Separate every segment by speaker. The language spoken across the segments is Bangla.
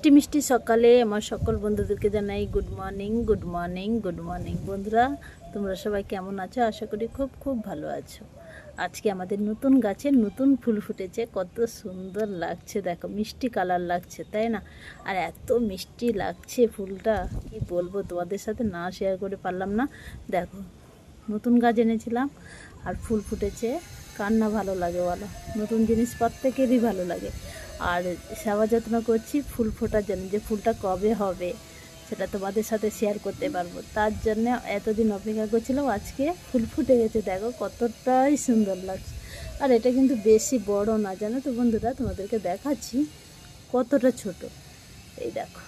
Speaker 1: মিষ্টি মিষ্টি সকালে আমার সকল বন্ধুদেরকে জানাই good morning good morning good morning. বন্ধুরা, তোমরা সবাই কেমন আছো? আশা করি খুব খুব ভালো আছো। আজকে আমাদের নতুন গাছে নতুন ফুল ফুটেছে, কত সুন্দর লাগছে দেখো, মিষ্টি কালার লাগছে তাই না? আর এত মিষ্টি লাগছে ফুলটা, কি বলবো, তোমাদের সাথে না শেয়ার করে পারলাম না। দেখো, নতুন গাছ এনেছিলাম আর ফুল ফুটেছে, কার না ভালো লাগে বলো? নতুন জিনিস প্রত্যেকেরই ভালো লাগে। আর সেবা যত্ন করছি ফুল ফোটার জন্য, যে ফুলটা কবে হবে সেটা তোমাদের সাথে শেয়ার করতে পারবো, তার জন্য এতদিন অপেক্ষা করছিলাম। আজকে ফুল ফুটে গেছে, দেখো কতটাই সুন্দর লাগছে। আর এটা কিন্তু বেশি বড় না, জানো তো বন্ধুরা, তোমাদেরকে দেখাচ্ছি কতটা ছোট। এই দেখো,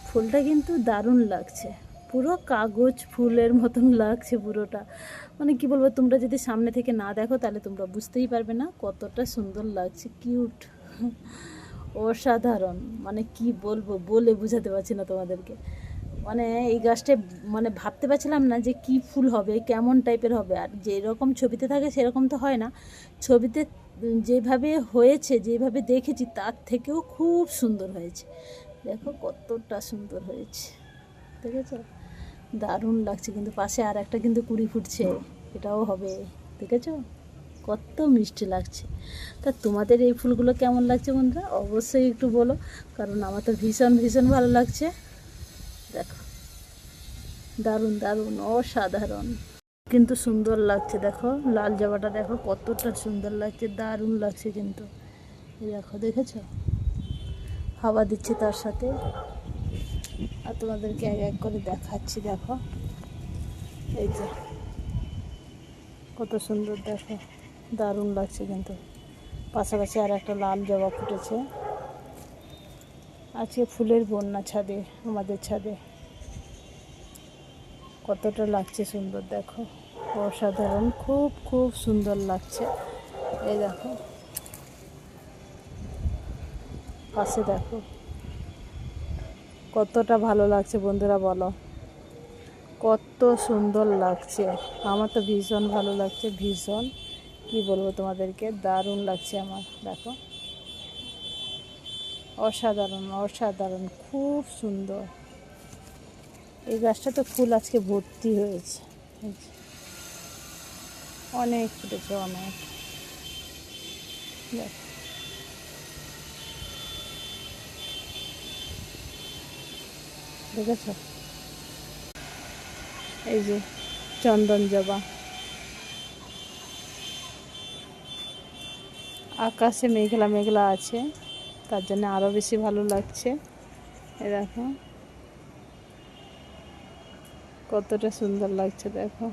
Speaker 1: ফুলটা কিন্তু দারুণ লাগছে, পুরো কাগজ ফুলের মতন লাগছে পুরোটা। মানে কি বলবো, তোমরা যদি সামনে থেকে না দেখো তাহলে তোমরা বুঝতেই পারবে না কতটা সুন্দর লাগছে, কিউট, অসাধারণ। মানে কি বলবো, বলে বোঝাতে পারছি না তোমাদেরকে। মানে এই গাছটা মানে ভাবতে পারছিলাম না যে কি ফুল হবে, কেমন টাইপের হবে। আর যেরকম ছবিতে থাকে সেরকম তো হয় না, ছবিতে যেভাবে হয়েছে, যেভাবে দেখেছি তার থেকেও খুব সুন্দর হয়েছে। দেখো কতটা সুন্দর হয়েছে, দেখেছো? দারুণ লাগছে। কিন্তু পাশে আর একটা কিন্তু কুড়ি ফুটছে, এটাও হবে, দেখেছো কত মিষ্টি লাগছে। তা তোমাদের এই ফুলগুলো কেমন লাগছে বন্ধুরা, অবশ্যই একটু বলো, কারণ আমার তো ভীষণ ভীষণ ভালো লাগছে। দেখো, দারুণ দারুণ, অসাধারণ, কিন্তু সুন্দর লাগছে। দেখো লাল জবাটা দেখো কতটা সুন্দর লাগছে, দারুণ লাগছে কিন্তু। এই দেখো, দেখেছো হাওয়া দিচ্ছে তার সাথে। আর তোমাদেরকে এক এক করে দেখাচ্ছি, দেখো এই যে কত সুন্দর, দেখো দারুণ লাগছে কিন্তু। পাশাপাশি আর একটা লাল জবা ফুটেছে। আজকে ফুলের বন্যা ছাদে, আমাদের ছাদে কতটা লাগছে সুন্দর, দেখো অসাধারণ, খুব খুব সুন্দর লাগছে। এই দেখো পাশে, দেখো কতটা ভালো লাগছে বন্ধুরা, বলো কত সুন্দর লাগছে। আমার তো ভীষণ ভালো লাগছে, ভীষণ, কি বলবো তোমাদেরকে, দারুণ লাগছে আমার। দেখো অসাধারণ অসাধারণ, খুব সুন্দর। এই গাছটা তো ফুল আজকে ভর্তি হয়েছে, অনেক ফুটেছে, অনেক। দেখো দেখেছ, এই যে চন্দন জবা। আকাশে মেঘলা মেঘলা আছে, তার জন্য আরও বেশি ভালো লাগছে। এ দেখো কতটা সুন্দর লাগছে, দেখো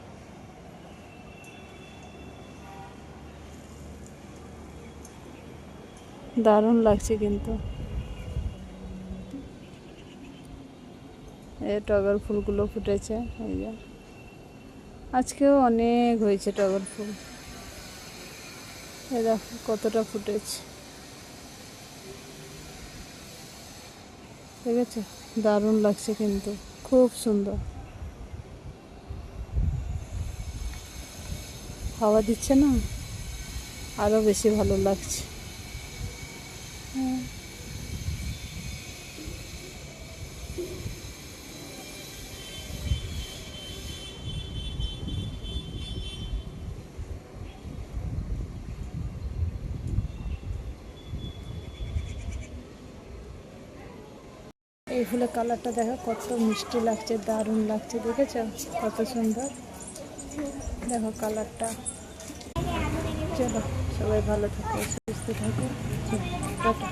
Speaker 1: দারুণ লাগছে কিন্তু। এই টগর ফুলগুলো ফুটেছে, এই যে আজকেও অনেক হয়েছে টগর ফুল। এই দেখো কতটা ফুটেছে, ঠিক আছে, দারুণ লাগছে কিন্তু, খুব সুন্দর। হাওয়া দিচ্ছে না, আরও বেশি ভালো লাগছে। এই ফুলের কালারটা দেখো কত মিষ্টি লাগছে, দারুণ লাগছে, দেখেছো কত সুন্দর, দেখো কালারটা। চলো সবাই ভালো থাকো, সুস্থ থাকো, টাটা।